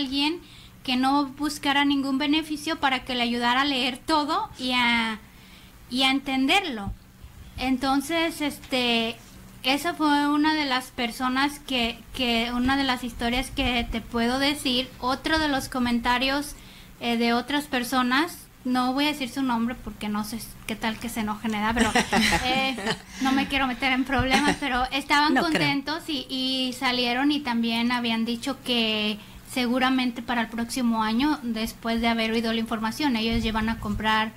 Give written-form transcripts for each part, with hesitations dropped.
alguien que no buscara ningún beneficio para que le ayudara a leer todo y a entenderlo. Entonces, esa fue una de las personas una de las historias que te puedo decir. Otro de los comentarios de otras personas, no voy a decir su nombre porque no sé qué tal que se enojen, pero no me quiero meter en problemas, pero estaban contentos y salieron y también habían dicho que seguramente para el próximo año, después de haber oído la información, ellos llevan a comprar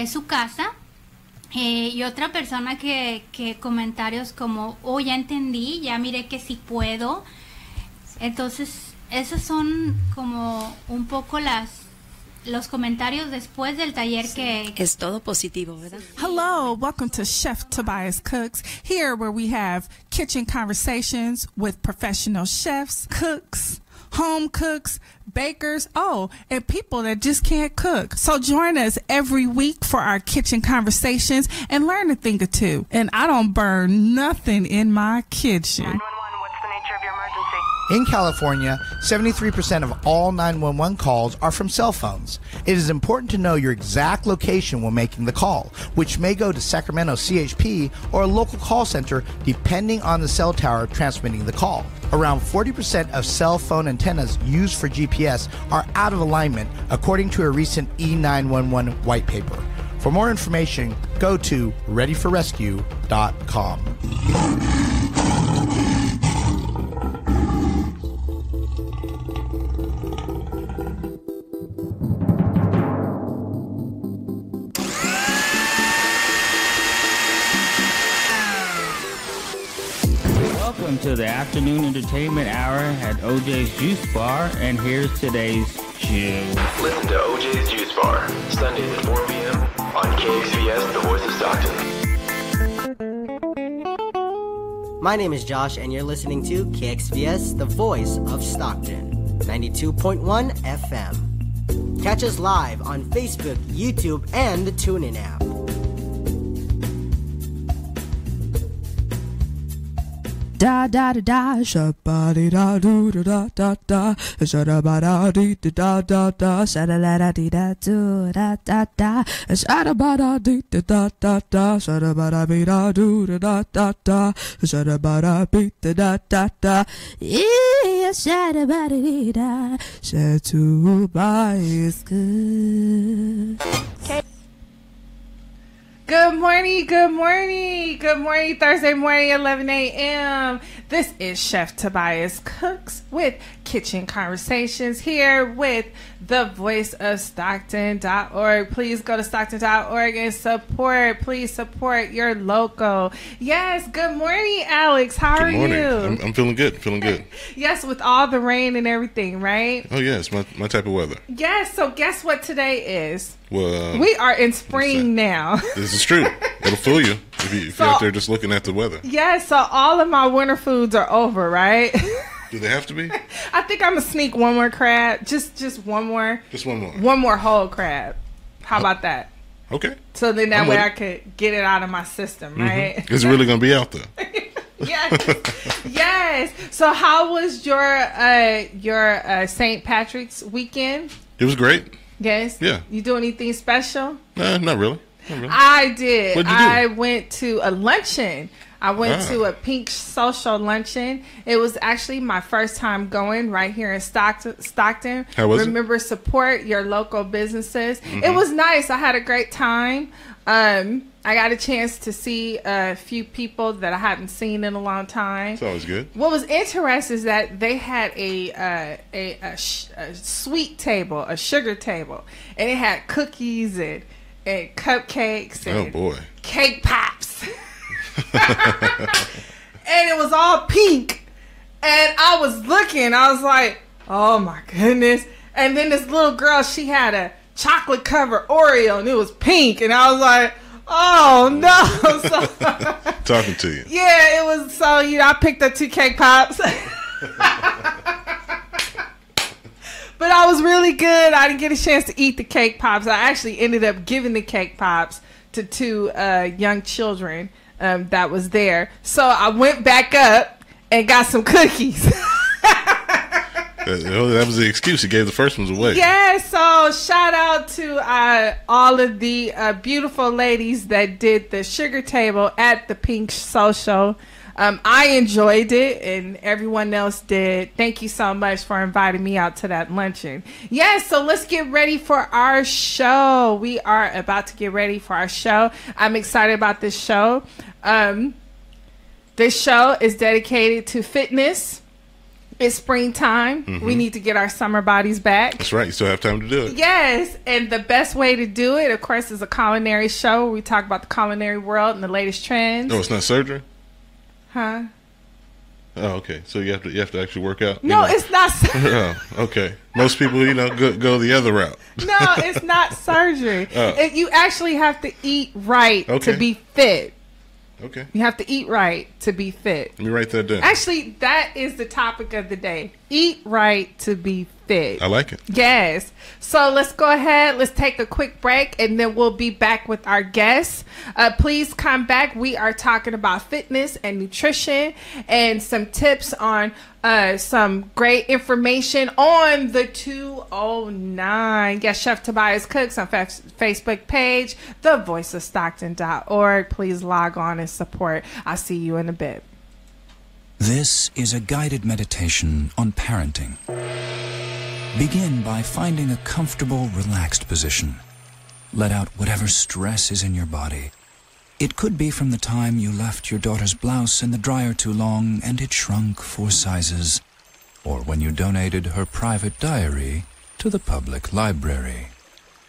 su casa. Y otra persona que comentarios como, ya entendí, ya miré que sí puedo. Entonces, esos son como un poco los comentarios después del taller que... Es todo positivo, ¿verdad? Hello, welcome to Chef Tobias Cooks, here where we have kitchen conversations with professional chefs, cooks, home cooks, bakers, and people that just can't cook. So join us every week for our kitchen conversations and learn a thing or two. And I don't burn nothing in my kitchen. 911, what's the nature of your emergency? In California, 73% of all 911 calls are from cell phones. It is important to know your exact location when making the call, which may go to Sacramento CHP or a local call center depending on the cell tower transmitting the call. Around 40% of cell phone antennas used for GPS are out of alignment, according to a recent E911 white paper. For more information, go to readyforrescue.com. Welcome to the afternoon entertainment hour at OJ's Juice Bar, and here's today's juice. Listen to OJ's Juice Bar, Sundays at 4 p.m. on KXVS, the voice of Stockton. My name is Josh, and you're listening to KXVS, the voice of Stockton, 92.1 FM. Catch us live on Facebook, YouTube, and the TuneIn app. Da da da da, shabba da do da da da, shabba da dee da da da, shabba da dee da do da da da, shabba da dee da da da, shabba da be da do da da da, shabba da be da da da, yeah, shabba dee da, Chef Tobias Cooks. Good morning, Thursday morning, 11 a.m. This is Chef Tobias Cooks with Kitchen Conversations here with the voice of Stockton.org. Please go to Stockton.org and please support your local. Yes, good morning, Alex. How are you? I'm feeling good, Yes, with all the rain and everything, right? Oh, yeah, it's my type of weather. Yes, so guess what today is? Well, we are in spring now. This is true. It'll fool you if you're out there just looking at the weather. Yes, so all of my winter foods are over, right? Do they have to be? I think I'm going to sneak one more crab. Just one more. Just one more. One more whole crab. How about that? Okay. So then that way I could get it out of my system, right? Mm-hmm. It's really going to be out there. Yes. So how was your St. Patrick's weekend? It was great. Yes? Yeah. You do anything special? Not really. I did. What'd you do? I went to a luncheon. I went to a pink social luncheon. It was actually my first time going right here in Stockton. How was it? Remember, support your local businesses. Mm-hmm. It was nice. I had a great time. I got a chance to see a few people that I hadn't seen in a long time. It's always good. What was interesting is that they had a sweet table, a sugar table, and it had cookies and cupcakes and cake pops. And it was all pink. And I was looking, I was like, oh my goodness. And then this little girl, she had a chocolate covered Oreo and it was pink. And I was like, oh no. So, talking to you. Yeah, it was. So, I picked up 2 cake pops. But I was really good. I didn't get a chance to eat the cake pops. I actually ended up giving the cake pops to 2 young children that was there. So I went back up and got some cookies. That was the excuse. He gave the first ones away. Yeah, so shout out to all of the beautiful ladies that did the sugar table at the Pink Social. I enjoyed it, and everyone else did. Thank you so much for inviting me out to that luncheon. Yeah, so let's get ready for our show. We are about to get ready for our show. I'm excited about this show. This show is dedicated to fitness. It's springtime. Mm-hmm. We need to get our summer bodies back. That's right. You still have time to do it. Yes, and the best way to do it, of course, is a culinary show where we talk about the culinary world and the latest trends. No, it's not surgery? Huh? Oh, okay. So you have to actually work out? No, it's not surgery. Oh, okay. Most people, go the other route. No, it's not surgery. You actually have to eat right to be fit. Okay. You have to eat right to be fit. Let me write that down. Actually, that is the topic of the day. Eat right to be fit. I like it. Yes. So let's go ahead. Let's take a quick break, and then we'll be back with our guests. Please come back. We are talking about fitness and nutrition and some tips on some great information on the 209. Yes, Chef Tobias Cooks on Facebook page, thevoiceofstockton.org. Please log on and support. I'll see you in a bit. This is a guided meditation on parenting. Begin by finding a comfortable, relaxed position. Let out whatever stress is in your body. It could be from the time you left your daughter's blouse in the dryer too long and it shrunk 4 sizes, or when you donated her private diary to the public library,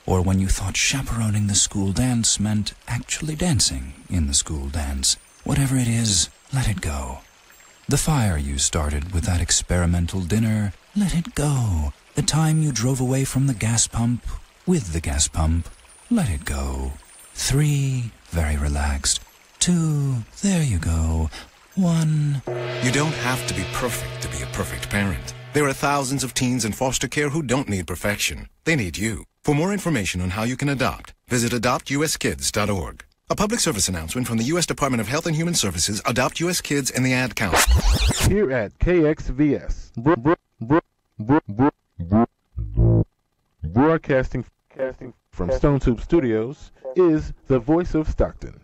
or when you thought chaperoning the school dance meant actually dancing in the school dance. Whatever it is, let it go. The fire you started with that experimental dinner, let it go. The time you drove away from the gas pump with the gas pump, let it go. 3, very relaxed. 2, there you go. 1. You don't have to be perfect to be a perfect parent. There are thousands of teens in foster care who don't need perfection. They need you. For more information on how you can adopt, visit adoptuskids.org. A public service announcement from the U.S. Department of Health and Human Services, Adopt U.S. Kids, and the Ad Council. Here at KXVS, broadcasting from Stone Tube Studios, is the voice of Stockton.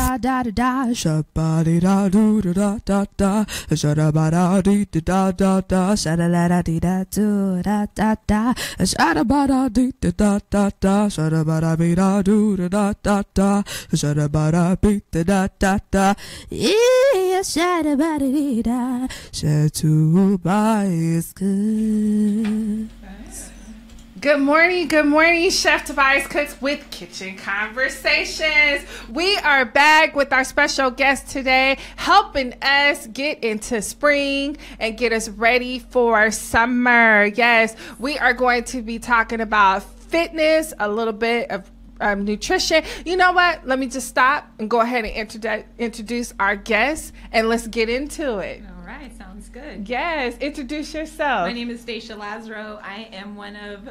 da da da da, shabba da do da da da, shabba da dee da da da, shabba da dee da do da da da, shabba da dee da da da, shabba da be da do da da da, shabba da be da da da, yeah, shabba dee da, Chef Tobias Cooks. Good morning, Chef Tobias Cooks with Kitchen Conversations. We are back with our special guest today, helping us get into spring and get us ready for summer. Yes, we are going to be talking about fitness, a little bit of nutrition. You know what? Let me just stop and go ahead and introduce our guest, and let's get into it. All right, sounds good. Yes, introduce yourself. My name is Stacia Lazaro. I am one of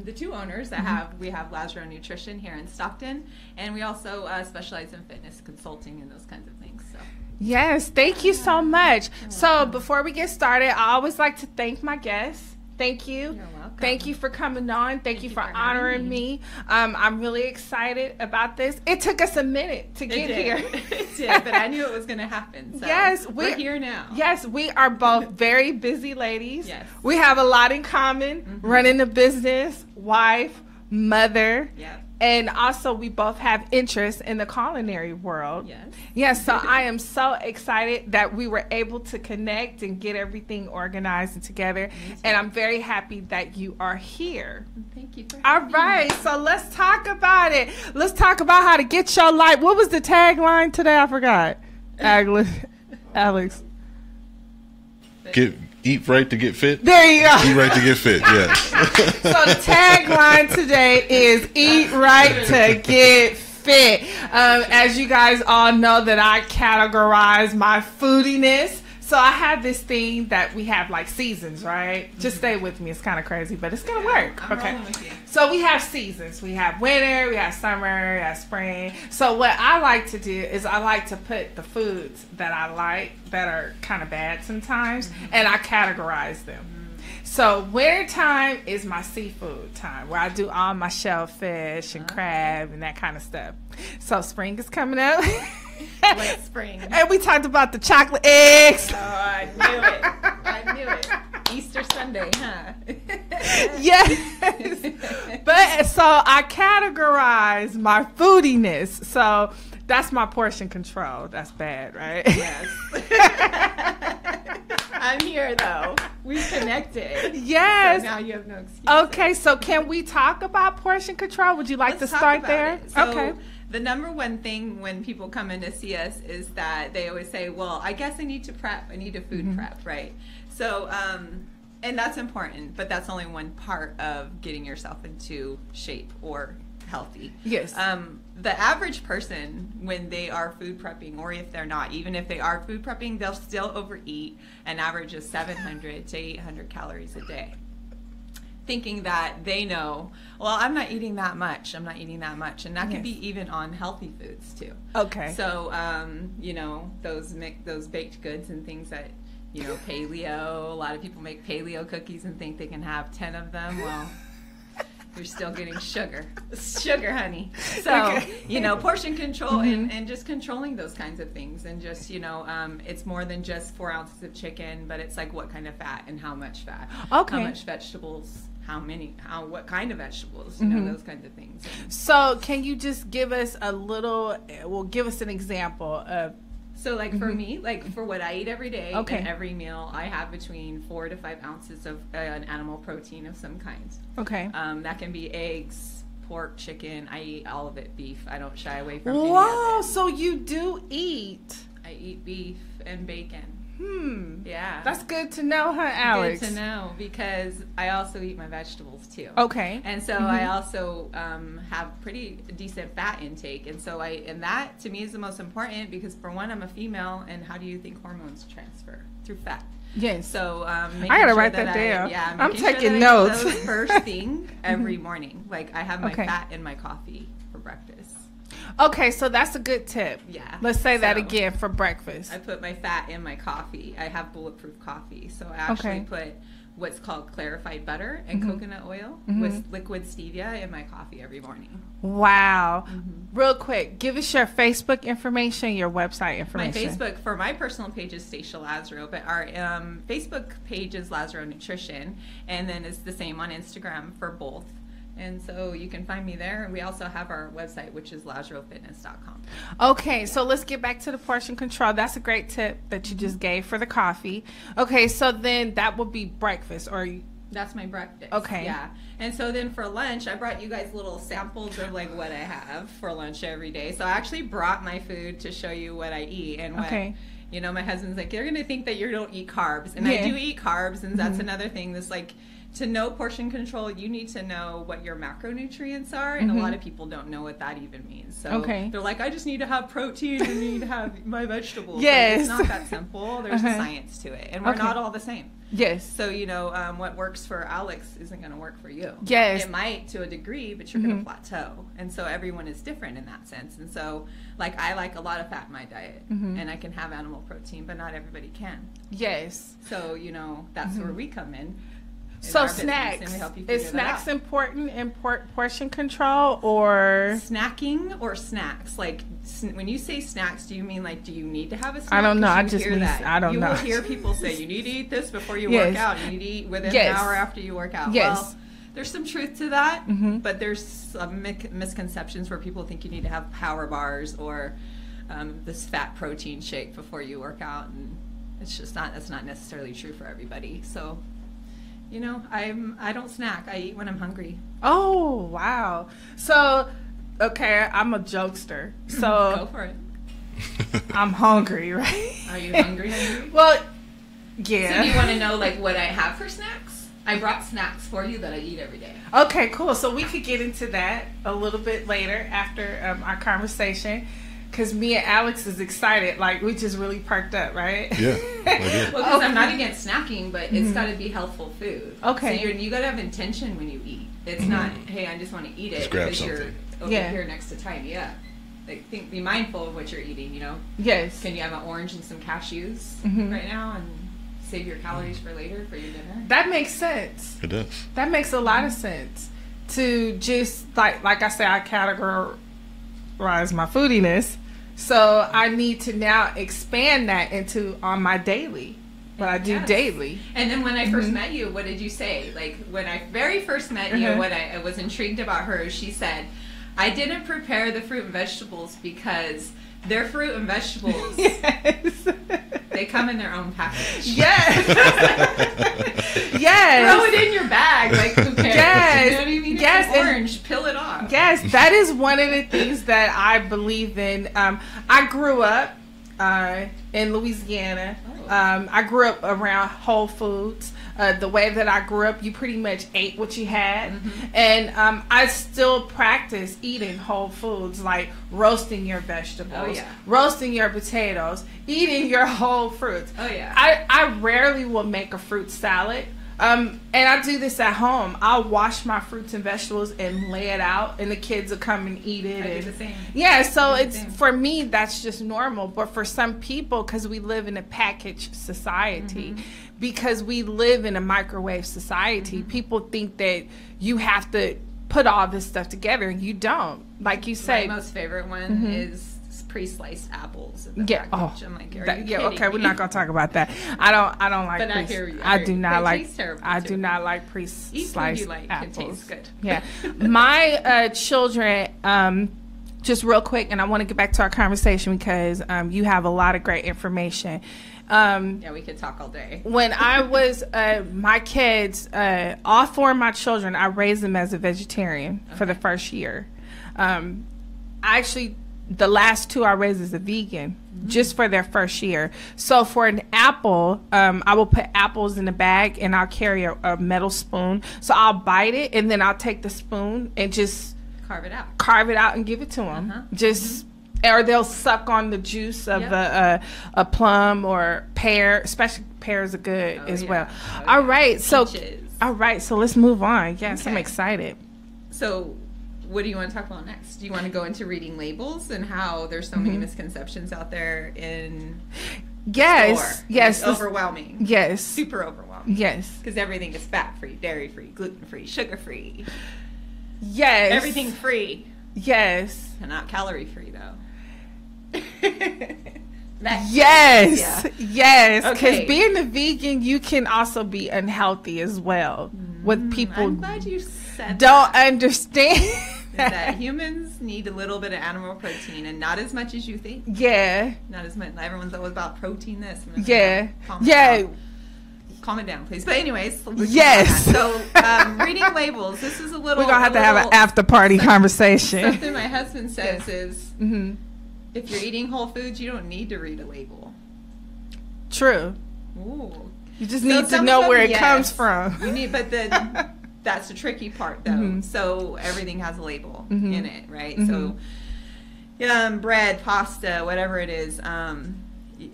the two owners that we have Lazaro Nutrition here in Stockton, and we also specialize in fitness consulting and those kinds of things. So. Yes, thank you so much. So before we get started, I always like to thank my guests. Thank you. You're welcome. Thank you for coming on. Thank you for honoring me. I'm really excited about this. It took us a minute to get here. It did, but I knew it was going to happen. So yes, we're here now. Yes, we are both very busy ladies. Yes. We have a lot in common, running a business, wife, mother. Yep. And also, we both have interest in the culinary world. Yes. Yes, so I am so excited that we were able to connect and get everything organized and together. And I'm very happy that you are here. Thank you for having me. All right, so let's talk about it. Let's talk about how to get your life. What was the tagline today? I forgot. Alex. Eat right to get fit. There you go. Eat right to get fit, yes. So the tagline today is eat right to get fit. As you guys all know that I categorize my foodiness. So I have this thing that we have like seasons, right? Just stay with me. It's kind of crazy, but it's going to work. I'm okay. rolling with you. So we have seasons. We have winter, we have summer, we have spring. So what I like to do is I like to put the foods that I like that are kind of bad sometimes, and I categorize them. So winter time is my seafood time, where I do all my shellfish and crab and that kind of stuff. So spring is coming up. Late spring. And we talked about the chocolate eggs. Oh, I knew it. Easter Sunday, huh? Yes. But so I categorize my foodiness. So that's my portion control. That's bad, right? Yes. I'm here, though. We've connected. Yes. So now you have no excuse. Okay, so can we talk about portion control? Would you like to start there? So, okay. The number one thing when people come in to see us is that they always say, well, I guess I need to prep. I need a food prep, right? So, and that's important, but that's only one part of getting yourself into shape or healthy. Yes. The average person, when they are food prepping, or if they're not, even if they are food prepping, they'll still overeat an average of 700 to 800 calories a day. Thinking that they know, well, I'm not eating that much. And that can be even on healthy foods too. Okay. So, you know, those baked goods and things that, you know, paleo, a lot of people make paleo cookies and think they can have 10 of them. Well, you're still getting sugar, honey. So, you know, portion control and just controlling those kinds of things. And just, you know, it's more than just 4 ounces of chicken, but it's like what kind of fat and how much fat. Okay. How much vegetables, what kind of vegetables, you know, those kinds of things. So can you just give us give us an example of. So, like, for me, like, for what I eat every day, and every meal, I have between 4 to 5 ounces of an animal protein of some kind. Okay. That can be eggs, pork, chicken. I eat all of it, beef. I don't shy away from any of it. So you do eat. I eat beef and bacon. Yeah. That's good to know, huh, Alex? Good to know, because I also eat my vegetables, too. Okay. And so I also have pretty decent fat intake. And so and that, to me, is the most important, because, for one, I'm a female, and how do you think hormones transfer? Through fat. Yes. So I gotta write that down. I'm taking notes. Those first thing every morning. Like, I have my fat in my coffee for breakfast. Okay, so that's a good tip. Yeah. Let's say that again for breakfast. I put my fat in my coffee. I have bulletproof coffee. So I actually put what's called clarified butter and coconut oil with liquid stevia in my coffee every morning. Wow. Real quick, give us your Facebook information, your website information. My Facebook, for my personal page, is Stacia Lazaro, but our Facebook page is Lazaro Nutrition, and then it's the same on Instagram for both. And so you can find me there. And we also have our website, which is lazarofitness.com. Okay, so let's get back to the portion control. That's a great tip that you just gave for the coffee. Okay, so then that would be breakfast, or that's my breakfast. Okay. Yeah. And so then for lunch, I brought you guys little samples of like what I have for lunch every day. So I actually brought my food to show you what I eat and what. Okay. You know, my husband's like, you're going to think that you don't eat carbs. And I do eat carbs, and that's another thing that's like, to know portion control, you need to know what your macronutrients are, and a lot of people don't know what that even means. So they're like, I just need to have protein and need to have my vegetables. Yes. Like, it's not that simple. There's a science to it, and we're not all the same. Yes. So, you know, what works for Alex isn't going to work for you. Yes. It might to a degree, but you're going to plateau. And so everyone is different in that sense. And so, like, I like a lot of fat in my diet, and I can have animal protein, but not everybody can. Yes. So, you know, that's where we come in. So snacks, is snacks important in portion control, or snacking or snacks? Like when you say snacks, do you mean like, do you need to have a snack? I don't know. I just hear that. I don't know. You will hear people say you need to eat this before you work out. You need to eat within an hour after you work out. Yes. Well, there's some truth to that, but there's some misconceptions where people think you need to have power bars or this fat protein shake before you work out, and it's just not. That's not necessarily true for everybody. So. You know, I don't snack. I eat when I'm hungry. Oh, wow. So, okay, I'm a jokester. So go for it. I'm hungry, right? Are you hungry? Well, yeah. So do you want to know like what I have for snacks? I brought snacks for you that I eat every day. Okay, cool. So we could get into that a little bit later after our conversation. Because me and Alex is excited. Like, we just really perked up, right? Yeah. Well, because I'm not against snacking, but it's got to be healthful food. Okay. So you got to have intention when you eat. It's not, hey, I just want to eat it because you're over here next to time me up. Like, be mindful of what you're eating, you know? Yes. Can you have an orange and some cashews right now and save your calories for later for your dinner? That makes sense. It does. That makes a lot of sense. To just, like I said, I categorize my foodiness. So I need to now expand that into on my daily, what I do daily. And then when I first met you, what did you say? Like when I very first met you, what I was intrigued about her, she said, I didn't prepare the fruit and vegetables because they're fruit and vegetables. Yes. They come in their own package. Yes. Yes. Throw it in your bag. Like, who cares? Yes. You know what I mean? Yes. It's orange. Peel it off. Yes. That is one of the things that I believe in. I grew up in Louisiana. I grew up around Whole Foods. The way that I grew up, you pretty much ate what you had. And I still practice eating whole foods, like roasting your vegetables, roasting your potatoes, eating your whole fruits. I rarely will make a fruit salad. And I do this at home. I'll wash my fruits and vegetables and lay it out, and the kids will come and eat it. I do the same. Yeah, so it's for me, that's just normal. But for some people, because we live in a packaged society, because we live in a microwave society, people think that you have to put all this stuff together, and you don't. Like you say, my most favorite one is pre-sliced apples in the package. I'm like, okay, we're not gonna talk about that. I don't like. But I hear you. I do not like. I do not like pre-sliced apples. It tastes good. Yeah, my children. Just real quick, and I want to get back to our conversation because you have a lot of great information. Yeah, we could talk all day. When I was my kids, all four of my children, I raised them as a vegetarian for the first year. Actually, the last two I raised as a vegan just for their first year. So for an apple, I will put apples in a bag and I'll carry a metal spoon. So I'll bite it and then I'll take the spoon and just carve it out and give it to them. Or they'll suck on the juice of a plum or pear. Especially pears are good as well. All right, so let's move on. Yes, I'm excited. So what do you want to talk about next? Do you want to go into reading labels and how there's so many misconceptions out there in Yes. Yes. It's overwhelming. Yes. Super overwhelming. Yes. Because everything is fat-free, dairy-free, gluten-free, sugar-free. Yes. Everything free. Yes. And not calorie-free, though. Yes. Yes. Because Okay. being a vegan, you can also be unhealthy as well. With people I'm glad you said don't that. understand. That humans need a little bit of animal protein and not as much as you think. Yeah. Not as much. Everyone's always about protein this. And Yeah. Calm Yeah. It down. Calm it down, please. But anyways. Yes. So reading labels. This is a little. We're going to have to have an after party conversation. Something my husband says is, if you're eating whole foods, you don't need to read a label. True. Ooh. You just need to know where it comes from. You need, but then that's the tricky part, though. So everything has a label in it, right? So, bread, pasta, whatever it is,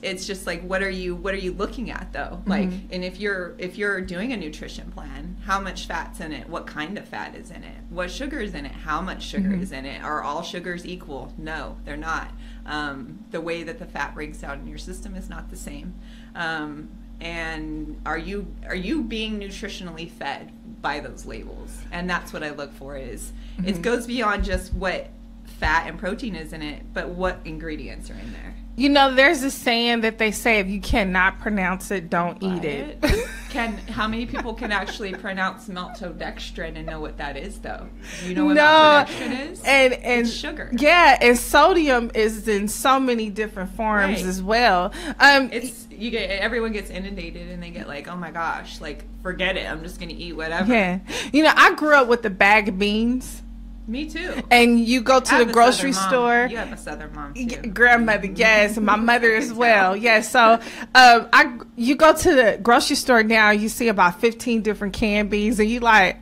it's just like, what are you looking at, though? Like, and if you're doing a nutrition plan, how much fat's in it? What kind of fat is in it? What sugar is in it? How much sugar is in it? Are all sugars equal? No, they're not. The way that the fat breaks down in your system is not the same. And are you being nutritionally fed by those labels? And that's what I look for. Is it goes beyond just what fat and protein is in it, but what ingredients are in there. You know, there's a saying that they say, if you cannot pronounce it, don't eat it. How many people can actually pronounce maltodextrin and know what that is, though? Do you know what maltodextrin is? And it's sugar. Yeah, and sodium is in so many different forms as well. Everyone gets inundated and they get like, oh my gosh, like forget it, I'm just gonna eat whatever. Yeah, you know, I grew up with a bag of beans. Me too. And you go to the grocery store. You have a Southern mom too. Grandmother, yes, and my mother as well. Yes, so you go to the grocery store now, you see about 15 different canned beans, and you like,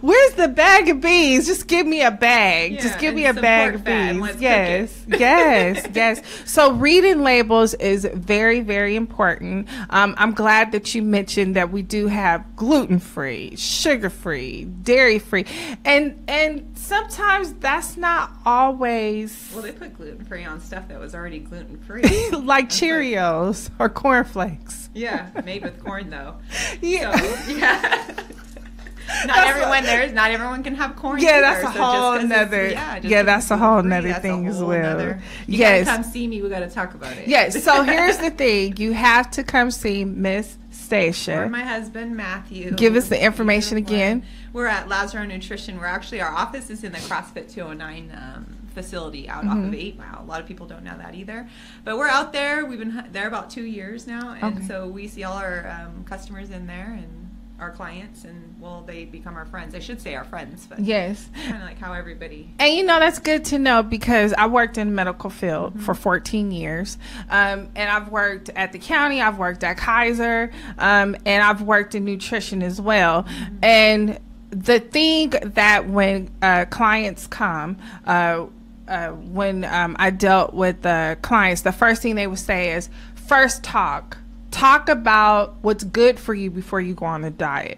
where's the bag of beans? Just give me a bag. Yeah, just give me a bag of beans. Yes, yes. So reading labels is very, very important. I'm glad that you mentioned that we do have gluten-free, sugar-free, dairy-free, and sometimes that's not always. Well, they put gluten-free on stuff that was already gluten-free, like Cheerios or cornflakes. Yeah, made with corn though. Yeah. So, yeah. Not everyone can have corn. Yeah, either, that's a whole nother. That's a whole nother thing as well. You gotta come see me. We gotta talk about it. Yes. So here's the thing: you have to come see Miss Stacia. Or my husband Matthew. Give us the information again. We're at Lazaro Nutrition. Our office is in the CrossFit 209 facility out off of 8 Mile. A lot of people don't know that either. But we're out there. We've been there about 2 years now, and so we see all our customers in there and our clients, and they become our friends. I should say our friends, but yes, kind of like how everybody. And you know, that's good to know, because I worked in the medical field for 14 years, and I've worked at the county, I've worked at Kaiser, and I've worked in nutrition as well. And the thing that when clients come, when I dealt with clients, the first thing they would say is, first talk about what's good for you before you go on a diet.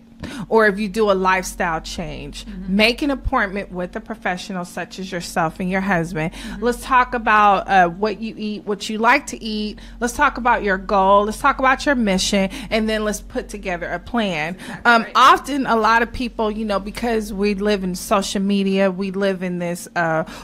Or if you do a lifestyle change, make an appointment with a professional such as yourself and your husband. Let's talk about what you eat, what you like to eat. Let's talk about your goal. Let's talk about your mission, and then let's put together a plan. Often, a lot of people, you know, because we live in social media, we live in this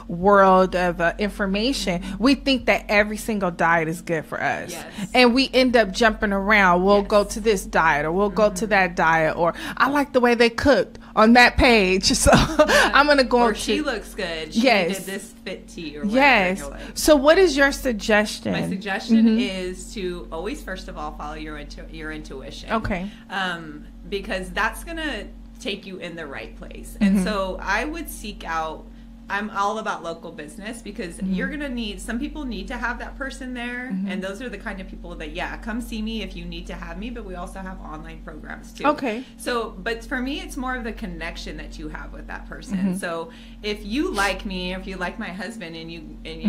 world of information, we think that every single diet is good for us. And we end up jumping around. We'll go to this diet, or we'll go to that diet, or I like the way they cooked on that page, so I'm gonna go. Or she looks good. She did this fit tea or whatever. Yes. So what is your suggestion? My suggestion is to always, first of all, follow your intuition. Okay. Because that's gonna take you in the right place. And so I would seek out. I'm all about local business, because you're going to need, some people need to have that person there. And those are the kind of people that, come see me if you need to have me, but we also have online programs too. Okay. So, but for me, it's more of the connection that you have with that person. So if you like me, if you like my husband, and you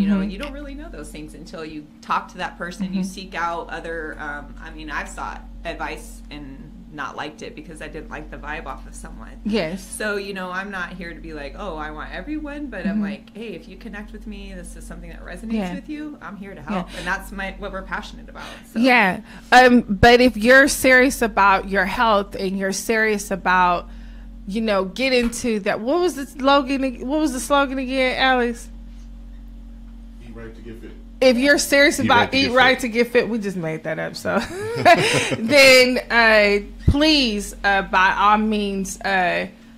know, and you don't really know those things until you talk to that person, you seek out other, I've sought advice and not liked it because I didn't like the vibe off of someone. Yes. So, you know, I'm not here to be like, oh, I want everyone, but I'm like, hey, if you connect with me, this is something that resonates with you, I'm here to help. And that's what we're passionate about. So. Yeah. But if you're serious about your health and you're serious about, you know, get into that. What was the slogan again, Alex? Eat right to get fit. If you're serious about eat right to get fit, we just made that up. So then please, by all means,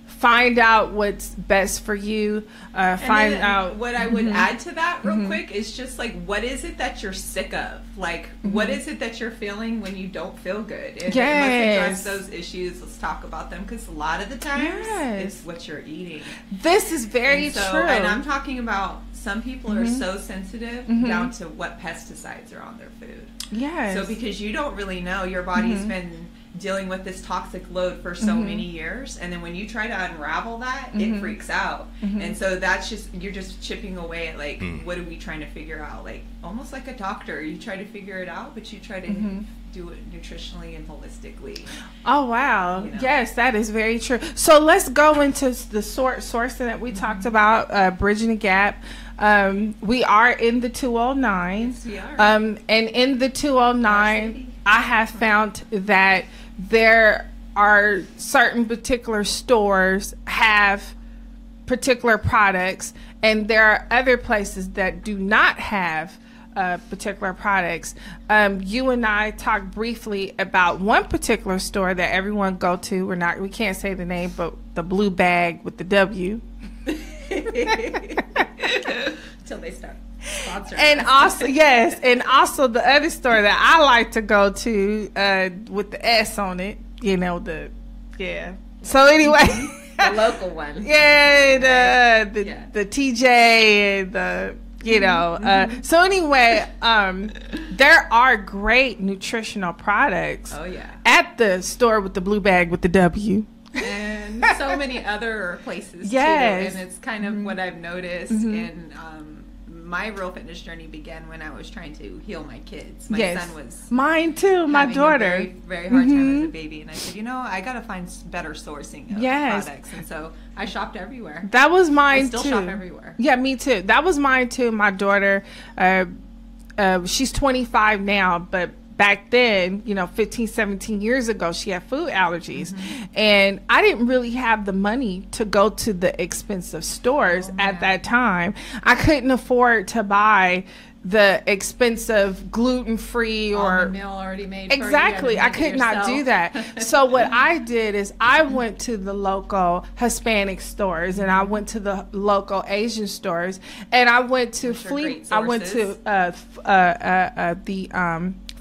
find out what's best for you. Find out. What I would add to that real quick is just like, what is it that you're sick of? Like, what is it that you're feeling when you don't feel good? And let's address those issues. Let's talk about them, because a lot of the times it's what you're eating. This is very true. And I'm talking about some people are so sensitive down to what pesticides are on their food. Yes. So because you don't really know, your body's been dealing with this toxic load for so many years, and then when you try to unravel that, it freaks out. And so that's just, you're just chipping away at like, what are we trying to figure out? Like almost like a doctor, you try to figure it out, but you try to do it nutritionally and holistically. Oh wow. You know? Yes, that is very true. So let's go into the sourcing that we talked about, bridging the gap. We are in the 209. Yes, we are. And in the 209, I have found that there are certain particular stores have particular products, and there are other places that do not have particular products. You and I talked briefly about one particular store that everyone go to. We can't say the name, but the blue bag with the W. Till they start sponsoring. And also, and also the other store that I like to go to with the S on it. You know, So anyway. The local one. Yeah, the TJ and the, you know. So anyway, there are great nutritional products. Oh, yeah. At the store with the blue bag with the W. And so many other places too. And it's kind of what I've noticed. And my real fitness journey began when I was trying to heal my kids. My son was mine too. My daughter a very, very hard time as a baby, and I said, you know, I got to find better sourcing of products. And so I shopped everywhere. That was mine too. I still shop everywhere. Yeah, me too. That was mine too. My daughter, she's 25 now, but back then, you know, 15, 17 years ago, she had food allergies. And I didn't really have the money to go to the expensive stores at that time. I couldn't afford to buy the expensive gluten-free or meal already made. Exactly. I could not do that. So what I did is I went to the local Hispanic stores, and I went to the local Asian stores, and I went to the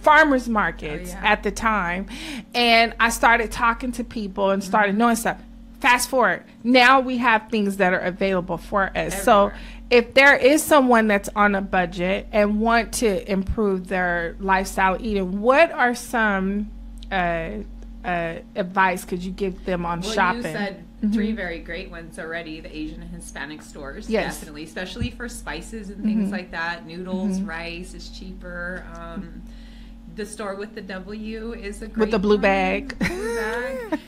farmers markets at the time, and I started talking to people and started knowing stuff. Fast forward, now we have things that are available for us. Everywhere. So if there is someone that's on a budget and want to improve their lifestyle eating, what are some advice could you give them on shopping? You said 3 very great ones already. The Asian and Hispanic stores, definitely, especially for spices and things like that. Noodles, rice is cheaper. The store with the W is a great with the blue bag.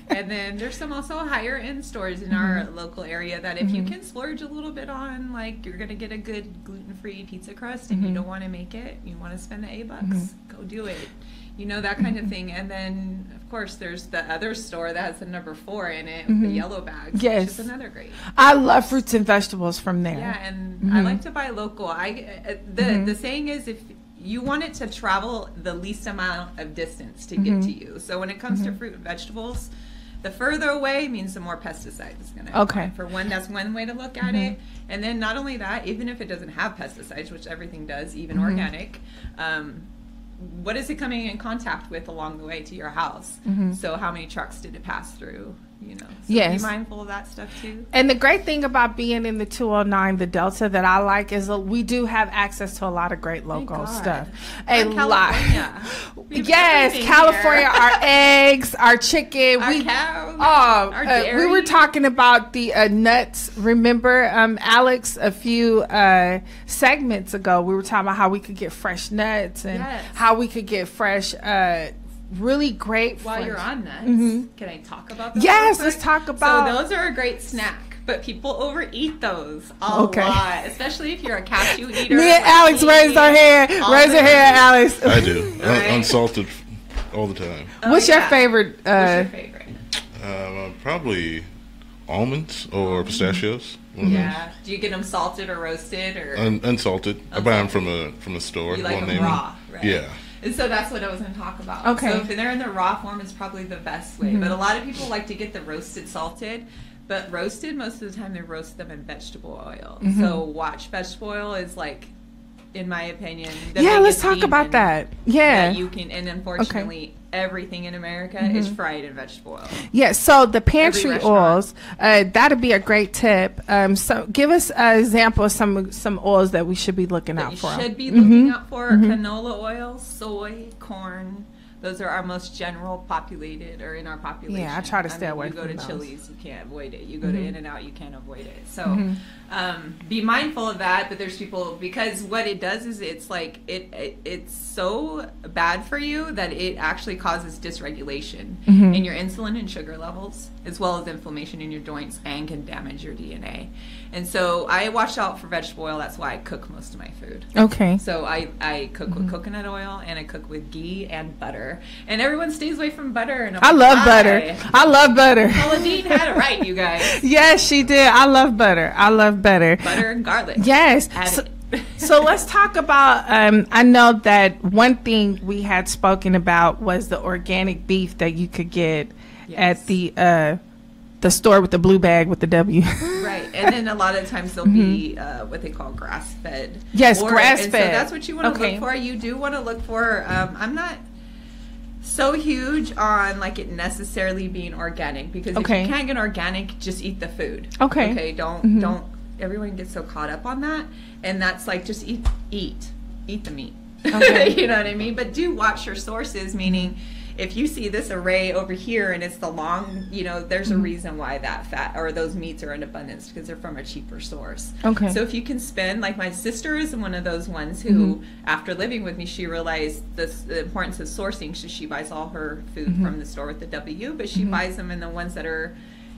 And then there's some also higher end stores in our local area that if you can splurge a little bit on, like you're gonna get a good gluten-free pizza crust and you don't want to make it, you want to spend the $8, go do it. You know, that kind of thing. And then of course there's the other store that has the number 4 in it with the yellow bags, which is another great. I love fruits and vegetables from there. Yeah, and I like to buy local. The saying is, if you want it to travel the least amount of distance to get to you. So when it comes to fruit and vegetables, the further away means the more pesticides it's going to have. Okay. For one, that's one way to look at it. And then not only that, even if it doesn't have pesticides, which everything does, even organic, what is it coming in contact with along the way to your house? So how many trucks did it pass through? You know, so be mindful of that stuff too. And the great thing about being in the 209, the Delta, that I like is we do have access to a lot lot of great stuff. A lot. Yes, California. Our eggs, our chicken, our cows, our dairy. We were talking about the nuts. Remember, Alex, a few segments ago, we were talking about how we could get fresh nuts and how we could get fresh really great. While you're on nuts, can I talk about those? Yes, let's talk about. So those are a great snack, but people overeat those a lot, especially if you're a cashew eater. Me and Alex raise our hair. Raise your hair, Alex. I do. Unsalted all the time. What's your favorite? Probably almonds or pistachios. Yeah. Do you get them salted or roasted or unsalted? I buy them from a store. You like them raw, right? Yeah. And so that's what I was going to talk about. Okay. So if they're in the raw form, it's probably the best way. But a lot of people like to get the roasted salted. But roasted, most of the time they roast them in vegetable oil. So watch, vegetable oil is like, in my opinion, the let's talk about that. Yeah. That you can, and unfortunately, everything in America is fried in vegetable oil. Yeah, so the pantry oils, that'd be a great tip. So give us an example of some oils that we should be looking out for. Should be looking out for canola oil, soy, corn. Those are our most general populated or in our population. Yeah, I try to stay away from those. You go to Chili's, you can't avoid it. You go to In-N-Out, you can't avoid it. So be mindful of that. But there's people, because what it does is it's like it's so bad for you that it actually causes dysregulation in your insulin and sugar levels, as well as inflammation in your joints, and can damage your DNA. And so I watch out for vegetable oil. That's why I cook most of my food. Okay. So I cook with coconut oil, and I cook with ghee and butter. And everyone stays away from butter. And I love butter. I love butter. Pauline had it right, you guys. Yes, she did. I love butter. I love butter. Butter and garlic. Yes. So let's talk about, I know that one thing we had spoken about was the organic beef that you could get at the store with the blue bag with the W. Right. And then a lot of times there'll be what they call grass-fed. Yes, grass-fed. And so that's what you want to look for. You do want to look for, I'm not so huge on like it necessarily being organic, because if you can't get organic, just eat the food. Okay. Don't everyone gets so caught up on that, and that's like just eat the meat. You know what I mean? But do watch your sources, meaning if you see this array over here and it's the long, there's a reason why that fat or those meats are in abundance, because they're from a cheaper source. Okay. So if you can spend, like my sister is one of those ones who, after living with me, she realized the importance of sourcing. So she buys all her food from the store with the W, but she buys them in the ones that are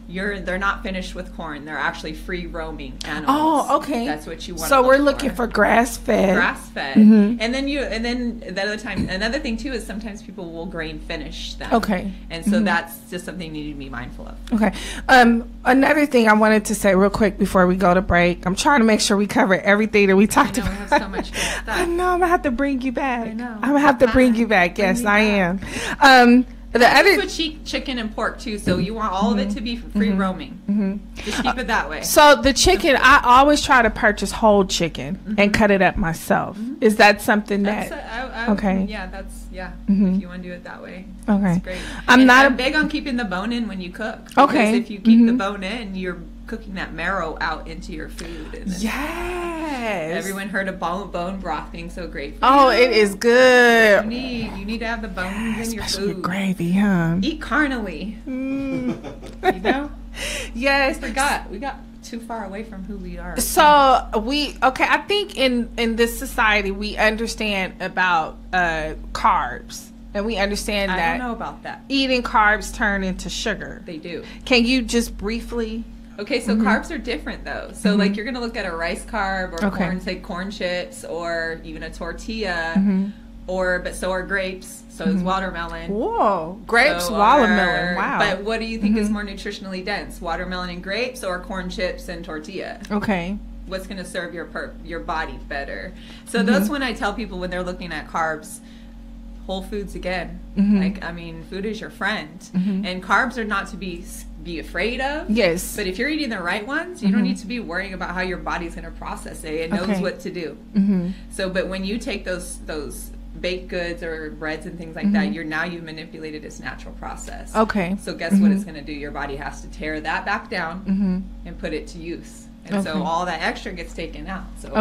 they're not finished with corn. They're actually free roaming animals. Oh, okay. That's what you want. So we're looking for grass fed. Grass fed. And then another thing too is sometimes people will grain finish them. Okay. And so that's just something you need to be mindful of. Okay. Another thing I wanted to say real quick before we go to break. I'm trying to make sure we cover everything that we talked about. We have so much good stuff. I know. I'm gonna have to bring you back. I know. I'm gonna have to bring you back. Yes, I am. The other with chicken and pork too, so you want all of it to be free roaming. Just keep it that way. So the chicken, I always try to purchase whole chicken and cut it up myself. Is that something that? Okay. Yeah, that's if you want to do it that way. Okay. That's great. I'm big on keeping the bone in when you cook. Okay. Because if you keep the bone in, you're cooking that marrow out into your food. And yes. Everyone heard of bone broth being so great. Oh, it is good. You need to have the bones in your food. Gravy, huh? Eat carnally. You know? Yes. We got too far away from who we are. So I think in this society we understand about carbs. And we understand that I don't know about that. Eating carbs turn into sugar. They do. Can you just briefly? Okay, so carbs are different though. So like you're gonna look at a rice carb or corn, say corn chips, or even a tortilla, but so are grapes. So is watermelon. Whoa, grapes, watermelon. Wow. But what do you think is more nutritionally dense, watermelon and grapes, or corn chips and tortilla? Okay. What's gonna serve your body better? So that's when I tell people when they're looking at carbs. Whole foods again. Food is your friend, and carbs are not to be afraid of. Yes. But if you're eating the right ones, you don't need to be worrying about how your body's going to process it. It knows what to do. So, but when you take those baked goods or breads and things like that, you've manipulated its natural process. Okay. So guess what it's going to do? Your body has to tear that back down and put it to use. And so all that extra gets taken out. So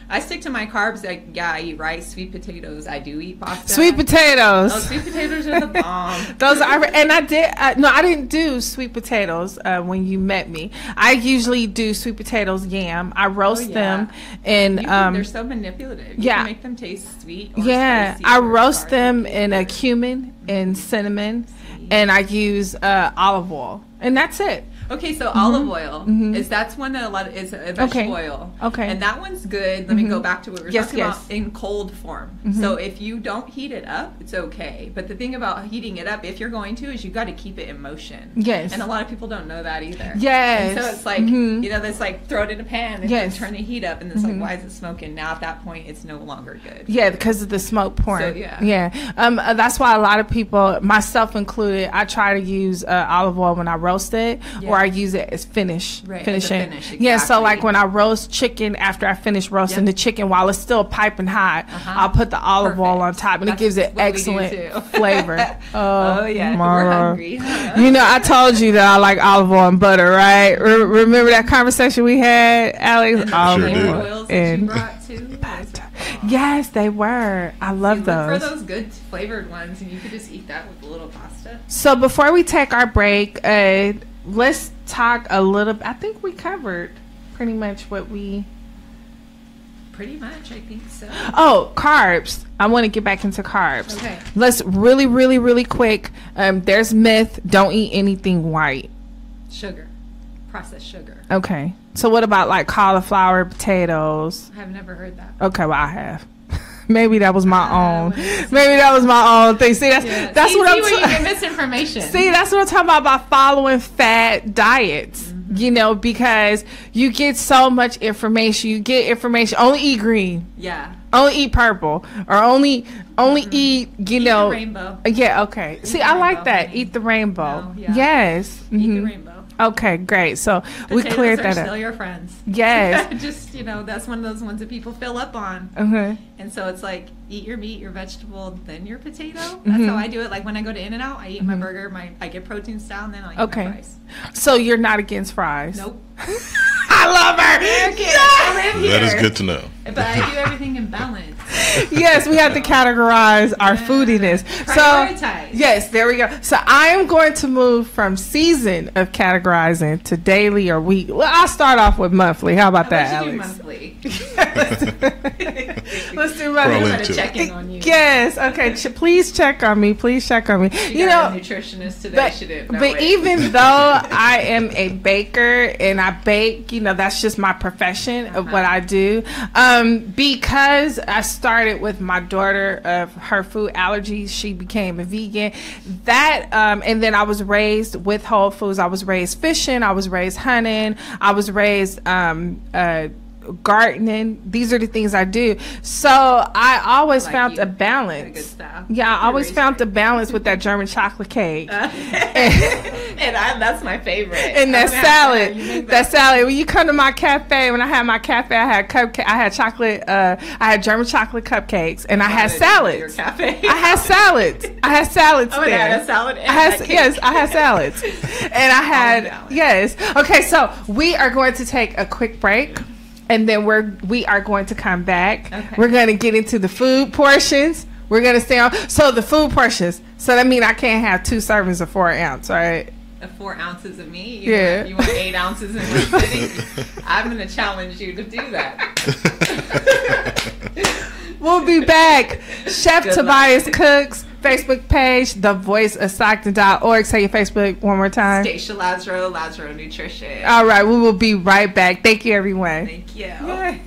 I stick to my carbs. I eat rice, sweet potatoes. I do eat pasta. Sweet potatoes. Oh, sweet potatoes are the bomb. Those are, and I didn't do sweet potatoes when you met me. I usually do sweet potatoes yam. I roast them, and they're so manipulative. You can make them taste sweet. Or spicy I roast them in a cumin and cinnamon, and I use olive oil, and that's it. Okay, so olive oil that's one that is a vegetable oil. Okay. And that one's good. Let me go back to what we were talking about in cold form. So if you don't heat it up, it's okay. But the thing about heating it up, if you're going to, is you got to keep it in motion. Yes. And a lot of people don't know that either. Yes. And so it's like, it's like throw it in a pan and turn the heat up, and it's like, why is it smoking? Now at that point, it's no longer good. Yeah, because of the smoke pouring. So, yeah. That's why a lot of people, myself included, I try to use olive oil when I roast it, or I use it as finishing. Exactly. Yeah, so like when I roast chicken, after I finish roasting the chicken, while it's still piping hot, I'll put the olive oil on top, and it gives it excellent flavor. Yeah, we're hungry. You know, I told you that I like olive oil and butter, right? Remember that conversation we had, Alex? And the oils that you brought too. Yes, they were. I love those. Look for those good flavored ones, and you could just eat that with a little pasta. So before we take our break, let's talk a little. I think we covered pretty much what we. Pretty much, I think so. Oh, carbs. I want to get back into carbs. Okay. Let's really quick. There's myth. Don't eat anything white. Sugar. Processed sugar. Okay. So what about like cauliflower, potatoes? I've never heard that. Okay, well I have. Maybe that was my own. Maybe that was my own thing. See, that's what I'm. See where you get misinformation. See, that's what I'm talking about following fad diets. You know, because you get so much information. You get information. Only eat green. Yeah. Only eat purple, or only eat. You know. The rainbow. Yeah. Okay. See, I like that. Eat the rainbow. No, yeah. Yes. Eat the rainbow. Okay, great. So we cleared that up. Still your friends. Yes. Just, that's one of those ones that people fill up on. And so it's like, eat your meat, your vegetable, then your potato. That's how I do it. Like when I go to In-N-Out, I eat my burger, I get protein style, and then I eat my fries. So you're not against fries? Nope. I love her. Yes! I live here. That is good to know. But I do everything in balance. Yes, we have to categorize our foodiness. Prioritize. So, yes, there we go. So I am going to move from season of categorizing to daily or week. Well, I'll start off with monthly. How about that, Alex? Monthly. Let's do monthly. I'm check in on you. Yes. Okay. Please check on me. Please check on me. You know, a nutritionist today. But even though I am a baker and I bake, that's just my profession of what I do. Because I started with my daughter of her food allergies, she became a vegan. And then I was raised with whole foods. I was raised fishing. I was raised hunting. I was raised gardening. These are the things I do. So I always found a balance. Yeah, I always found a balance with that German chocolate cake. That's my favorite. And that salad. That salad. When you come to my cafe, when I had my cafe, I had cupcake. I had chocolate. I had German chocolate cupcakes, and I had salads. I had salads. I had salads there. I had a salad. Yes, I had salads, and I had yes. Okay, so we are going to take a quick break. And then we are going to come back. Okay. We're going to get into the food portions. We're going to stay on. So the food portions. So that means I can't have 2 servings of 4 ounce, right? 4 ounces of meat? You want 8 ounces in one sitting? I'm going to challenge you to do that. We'll be back. Chef Tobias Cooks. Facebook page, thevoiceofstockton.org. Say your Facebook one more time. Stacia Lazaro, Lazaro Nutrition. All right, we will be right back. Thank you, everyone. Thank you. Yeah.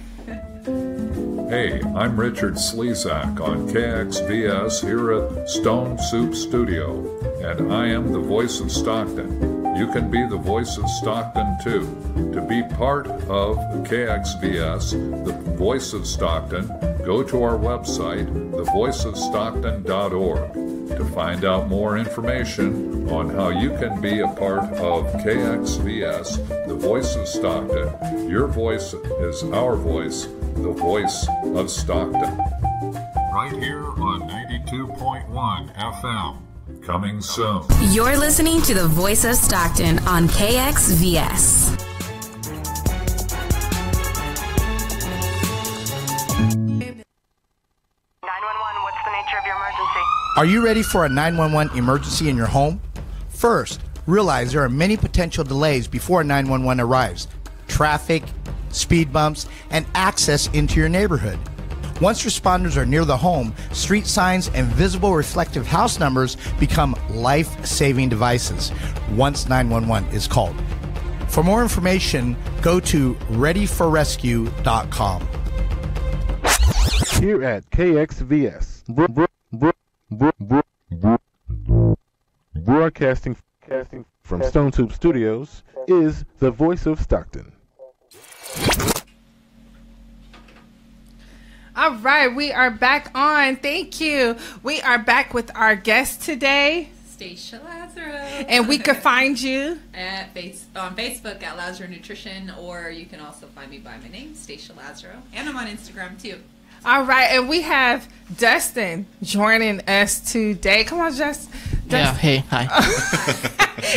Hey, I'm Richard Slezak on KXVS here at Stone Soup Studio, and I am the voice of Stockton. You can be the voice of Stockton too. To be part of KXVS, the voice of Stockton, go to our website, thevoiceofstockton.org, to find out more information on how you can be a part of KXVS, the voice of Stockton. Your voice is our voice, the voice of Stockton. Right here on 92.1 FM. Coming soon. You're listening to the Voice of Stockton on KXVS. 911, what's the nature of your emergency? Are you ready for a 911 emergency in your home? First, realize there are many potential delays before 911 arrives. Traffic, speed bumps, and access into your neighborhood. Once responders are near the home, street signs and visible reflective house numbers become life-saving devices once 911 is called. For more information, go to readyforrescue.com. Here at KXVS, broadcasting from Stone Soup Studios is the voice of Stockton. All right, we are back on. Thank you. We are back with our guest today, Stacia Lazaro. And we can find you on Facebook at Lazaro Nutrition, or you can also find me by my name, Stacia Lazaro. And I'm on Instagram too. All right, and we have Dustin joining us today. Come on, Dustin. Yeah, hey, hi.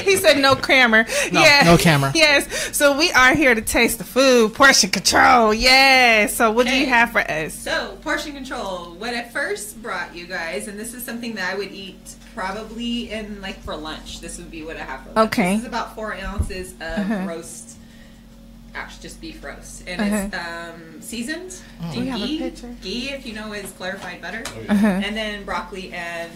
He said no camera. No, no camera. Yes, so we are here to taste the food, portion control. Yes, so what do you have for us? So, portion control. What I first brought you guys, and this is something that I would eat probably in, like, for lunch. This would be what I have for lunch. Okay. This is about 4 ounces of roast, actually just beef roast. And it's seasoned. Do we have a picture? Ghee, if you know, is clarified butter. And then broccoli and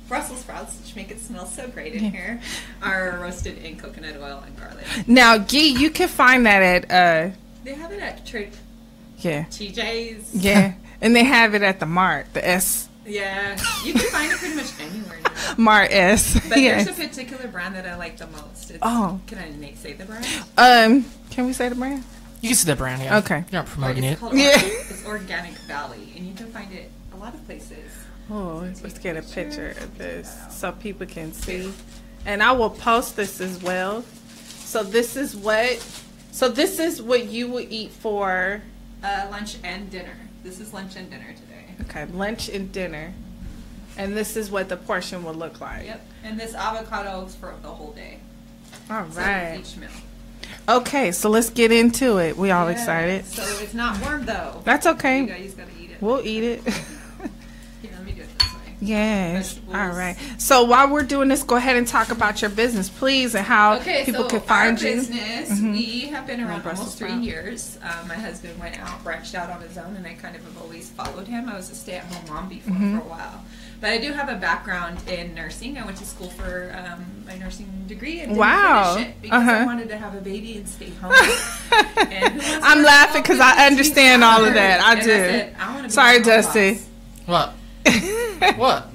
Brussels sprouts, which make it smell so great in here, are roasted in coconut oil and garlic. Now, ghee, you can find that at They have it at TJ's. Yeah, and they have it at the Mart, the S. Yeah, you can find it pretty much anywhere now. Mart S. But there's a particular brand that I like the most. It's, can I say the brand? Can we say the brand? You can say the brand, yeah. Okay. You're not promoting it. It's Organic Valley, and you can find it a lot of places. Oh, let's get a picture of this so people can see. And I will post this as well. So this is what you would eat for lunch and dinner. This is lunch and dinner today. Okay, lunch and dinner. And this is what the portion will look like. Yep. And this avocado is for the whole day. All right. So each meal. Okay, so let's get into it. We all excited. So it's not warm though. That's okay. You guys gotta eat it. We'll eat it. Here, let me do it this way. Yes. All right. So while we're doing this, go ahead and talk about your business, please, and how people can find you. Our business, we have been around almost 3 years. My husband branched out on his own, and I kind of have always followed him. I was a stay-at-home mom before for a while. But I do have a background in nursing. I went to school for my nursing degree and didn't finish it because I wanted to have a baby and stay home. I'm laughing because I understand all of that. I do. Sorry, Dusty. What? What?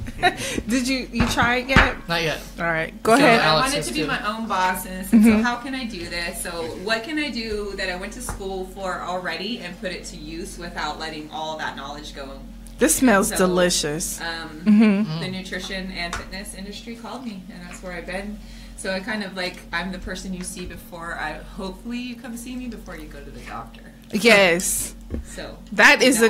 Did you try it yet? Not yet. All right, go ahead. I wanted to be my own boss, and so how can I do this? So what can I do that I went to school for already and put it to use without letting all that knowledge go? This smells delicious. The nutrition and fitness industry called me, and that's where I've been. So I kind of I'm the person you see before hopefully you come see me before you go to the doctor. Yes. So that is a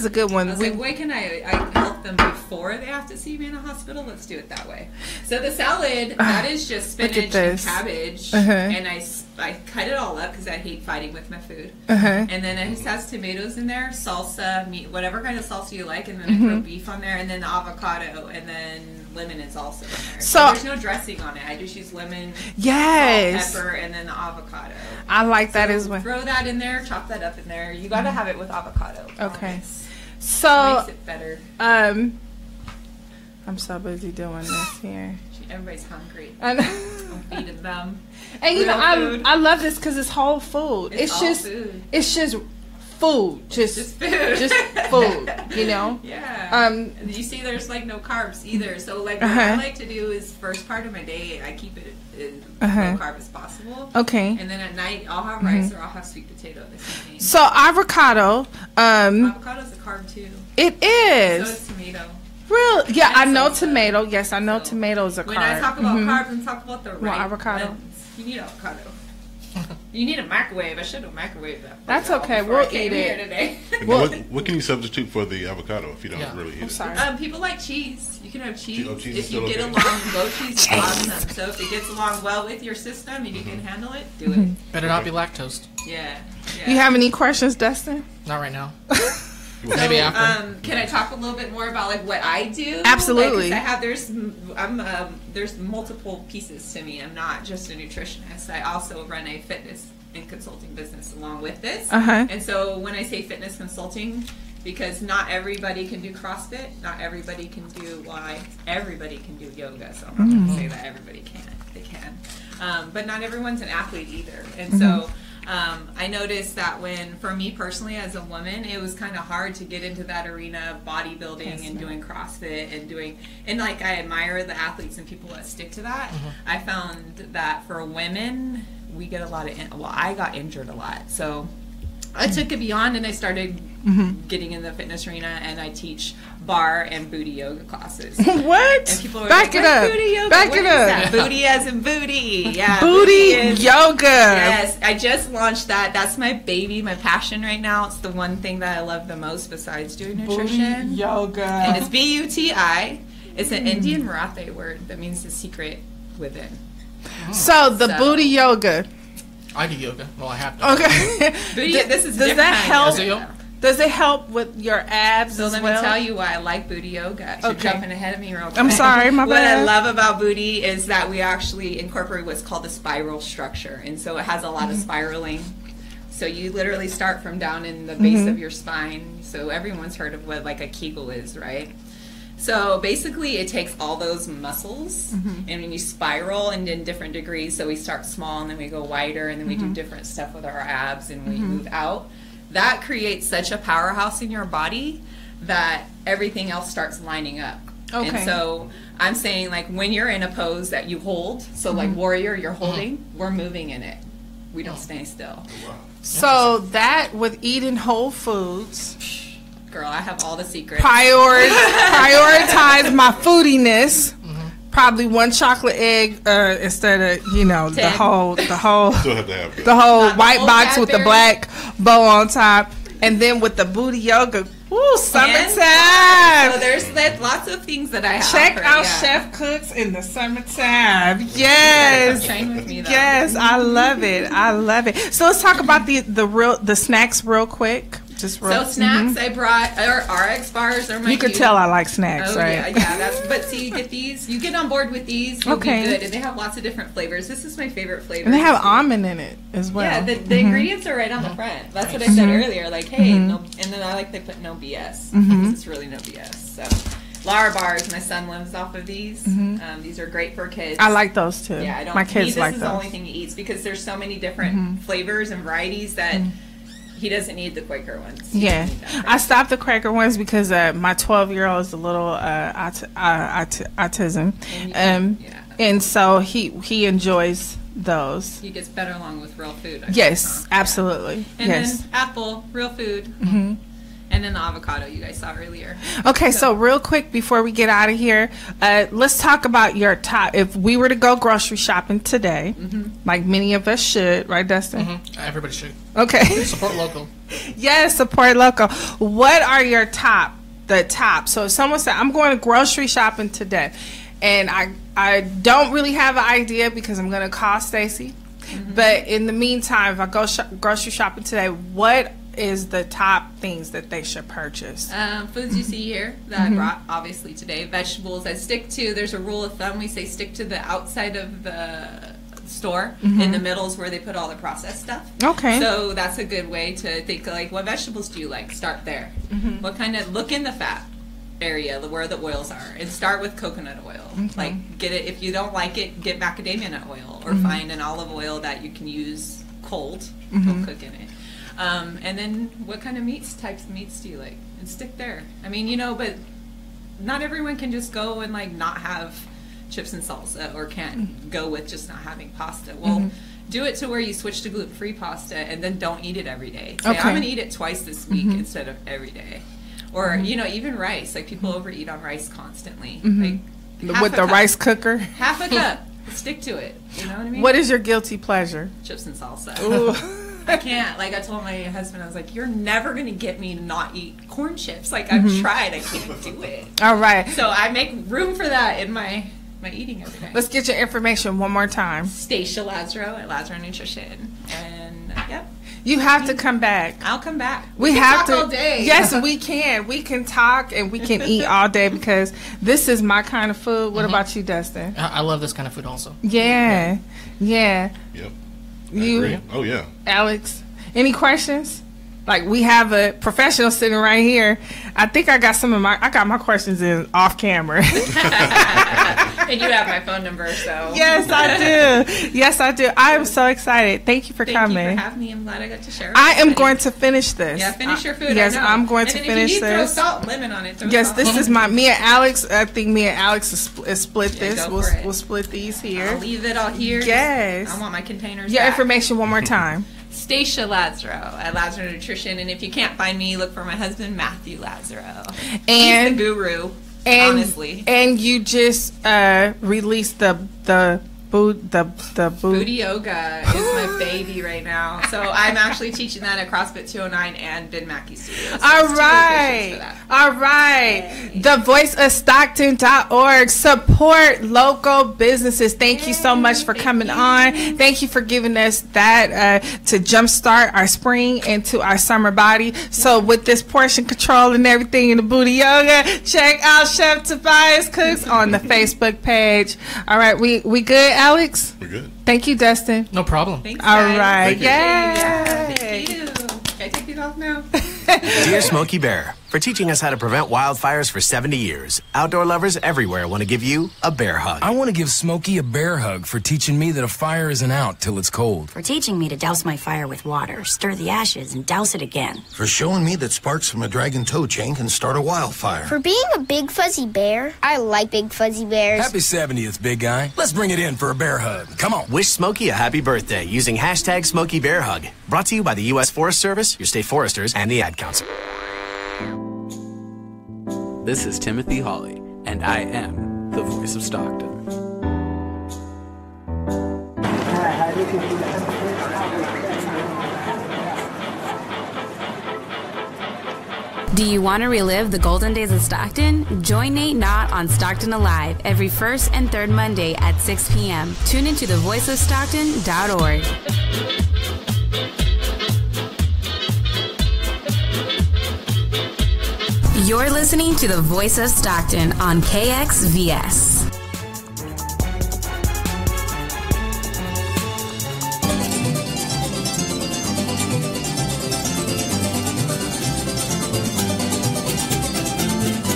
good one. I was like, why can I help them before they have to see me in a hospital? Let's do it that way. So the salad, that is just spinach and cabbage, and I cut it all up because I hate fighting with my food. And then it has tomatoes in there, salsa, meat, whatever kind of salsa you like, and then I throw beef on there, and then the avocado, and then lemon is also in there. So there's no dressing on it. I just use lemon, salt, pepper, and then the avocado. I like that as well. Throw that in there, chop that up in there. You got to have it with avocado. Okay. So makes it better. I'm so busy doing this here. Everybody's hungry. I know. I'm feeding them. And you know, I love this because it's whole food. It's just food. It's just food. Just food. Just food. You know. Yeah. You see, there's no carbs either. So what I like to do is first part of my day I keep it as low carb as possible. Okay. And then at night I'll have rice or I'll have sweet potato this evening. So avocado. Avocado's a carb too. It is. So is tomato. Real? Yeah, I know tomato. Yes, I know tomatoes are carb. When I talk about carbs, I'm talking about the right avocado. lens. You need avocado. You need a microwave. I should have microwaved that. That's okay. We'll eat it. Today. What can you substitute for the avocado if you don't really eat it? Sorry. People like cheese. You can have cheese. Cheese if you get along, goat cheese is awesome. So if it gets along well with your system and you can handle it, do it. Better not be lactose. Yeah. You have any questions, Dustin? Not right now. So, maybe after. Can I talk a little bit more about what I do? Absolutely. There's multiple pieces to me. I'm not just a nutritionist. I also run a fitness and consulting business along with this. And so when I say fitness consulting, because not everybody can do CrossFit. Not everybody can do everybody can do yoga. So I'm not going to say that everybody can. They can, but not everyone's an athlete either. And so I noticed that for me personally as a woman, it was kind of hard to get into that arena of bodybuilding and doing CrossFit and like I admire the athletes and people that stick to that. I found that for women, we get a lot of I got injured a lot, so I took it beyond and I started getting in the fitness arena, and I teach bar and booty yoga classes. What? And people are Back like, it up. Booty yoga? Back What it is up. that? Booty as in booty. Yeah. Booty yoga. Yes, I just launched that. That's my baby, my passion right now. It's the one thing that I love the most besides doing nutrition. Booty yoga. And it's BUTI. It's an Indian Marathi word that means the secret within. So the booty yoga. I do yoga. Well, I have to. Okay. Does that help? Does it help with your abs so as let well? me tell you why I like booty yoga. You're jumping ahead of me real quick. I'm sorry, my What bad. I love about booty is that we actually incorporate what's called a spiral structure. And so it has a lot of spiraling. So you literally start from down in the base of your spine. So everyone's heard of what like a Kegel is, right? So basically it takes all those muscles and when you spiral and in different degrees, so we start small and then we go wider and then we do different stuff with our abs and we move out. That creates such a powerhouse in your body that everything else starts lining up. Okay. And so I'm saying like when you're in a pose that you hold, so like warrior, you're holding, we're moving in it. We don't stay still. So that with eating whole foods, girl, I have all the secrets. Prioritize my foodiness. Probably one chocolate egg instead of the whole Still have to have the whole Not the white whole box with the Cadbury. black bow on top, and then with the booty yoga. Woo, summertime! So there's lots of things that I Check offer, out yeah. Chef Cooks in the summertime. Yes, Train with me, though. yes, I love it. I love it. So let's talk about the snacks real quick. Just real. So snacks, I brought our RX bars are my. You can tell I like snacks, right? Yeah. But see, you get these. You get on board with these. You'll Okay. be good, and they have lots of different flavors. This is my favorite flavor. And they have almond in it as well. Yeah, the ingredients are right on the front. That's what I said earlier. Like, hey, no, and then I like they put no BS. Because it's really no BS. So, Lara bars. My son lives off of these. These are great for kids. I like those too. Yeah, I don't. My kids like This is those. the only thing he eats because there's so many different flavors and varieties that he doesn't need the Quaker ones. He Yeah, doesn't need that. I stopped the cracker ones because my 12-year-old is a little autism, and so he enjoys those. He gets better along with real food. I Yes, think, absolutely. And yes. then apple, real food. And then the avocado you guys saw earlier. Okay, so real quick before we get out of here, let's talk about your top. If we were to go grocery shopping today, like many of us should, right, Dustin? Everybody should. Okay. Support local. Yes, support local. What are your the top? So if someone said, I'm going to grocery shopping today, and I don't really have an idea because I'm going to call Stacy. But in the meantime, if I go grocery shopping today, what is the top things that they should purchase? Foods you see here that I brought, obviously, today. Vegetables, I stick to, there's a rule of thumb, we say stick to the outside of the store. In the middle is where they put all the processed stuff. Okay. So that's a good way to think, like, what vegetables do you like? Start there. What kind of, look in the fat area where the oils are, and start with coconut oil. Like, get it, if you don't like it, get macadamia nut oil, or find an olive oil that you can use cold. Don't cook in it. And then what kind of types of meats do you like? And stick there. I mean, but not everyone can just go and like not have chips and salsa, or can't go with just not having pasta. Well, do it to where you switch to gluten-free pasta and then don't eat it every day. Say, I'm going to eat it twice this week instead of every day. Or, even rice. Like, people overeat on rice constantly. Like, With the rice cooker? Half a cup. Stick to it. You know what I mean? What is your guilty pleasure? Chips and salsa. Ooh. I can't. Like, I told my husband, I was like, you're never going to get me to not eat corn chips. Like, I've tried. I can't do it. All right. So I make room for that in my eating every day. Let's get your information one more time. Stacia Lazaro at Lazaro Nutrition. And, yep. You have to come back. I'll come back. We can have talk to. all day. Yes, we can. We can talk and we can eat all day because this is my kind of food. What about you, Dustin? I love this kind of food also. Yeah. Yep. You? agree. Oh, yeah. Alex, any questions? Like, we have a professional sitting right here. I think I got my questions in off camera. And you have my phone number, so. Yes, I do. Yes, I do. I am so excited. Thank you for coming. Thank you for having me. I'm glad I got to share. I am going to finish this. Yeah, finish your food. Yes, I'm going to and finish if you need, this. Throw salt and lemon on it. Yes, this is me and Alex. I think me and Alex is split this. We'll split these here. I'll leave it all here. Yes. I want my containers. Your back. information one more time. Stacia Lazaro at Lazaro Nutrition, and if you can't find me, look for my husband Matthew Lazaro. And he's the guru. And, honestly. And you just released the Booty yoga is my baby right now. So I'm actually teaching that at CrossFit 209 and Ben Mackey Studios. So all right. All right. TheVoiceOfStockton.org. Support local businesses. Thank you so much for coming on. Thank you for giving us that to jumpstart our spring into our summer body. So with this portion control and everything in the booty yoga, check out Chef Tobias Cooks on the Facebook page. All right. We good, Alex? We're good. Thank you, Dustin. No problem. Thanks, all guys. right. Thank you. Can I take these off now? Dear Smokey Bear, for teaching us how to prevent wildfires for 70 years, outdoor lovers everywhere want to give you a bear hug. I want to give Smokey a bear hug for teaching me that a fire isn't out till it's cold. For teaching me to douse my fire with water, stir the ashes, and douse it again. For showing me that sparks from a dragon tow chain can start a wildfire. For being a big fuzzy bear. I like big fuzzy bears. Happy 70th, big guy. Let's bring it in for a bear hug. Come on. Wish Smokey a happy birthday using hashtag Smokey Bear Hug. Brought to you by the U.S. Forest Service, your state foresters, and the Ad Council. This is Timothy Hawley, and I am the voice of Stockton. Do you want to relive the golden days of Stockton? Join Nate Knott on Stockton Alive every first and third Monday at 6 p.m. Tune into thevoiceofstockton.org. You're listening to The Voice of Stockton on KXVS.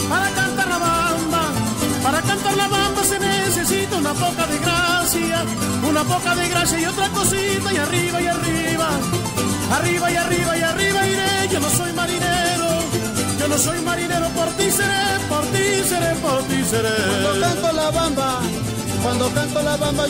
Para cantar la bamba se necesita una poca de gracia y otra cosita y arriba y arriba, arriba y arriba y arriba iré. Yo no soy marinero, por ti seré, por ti seré, por ti seré. Cuando canto la bamba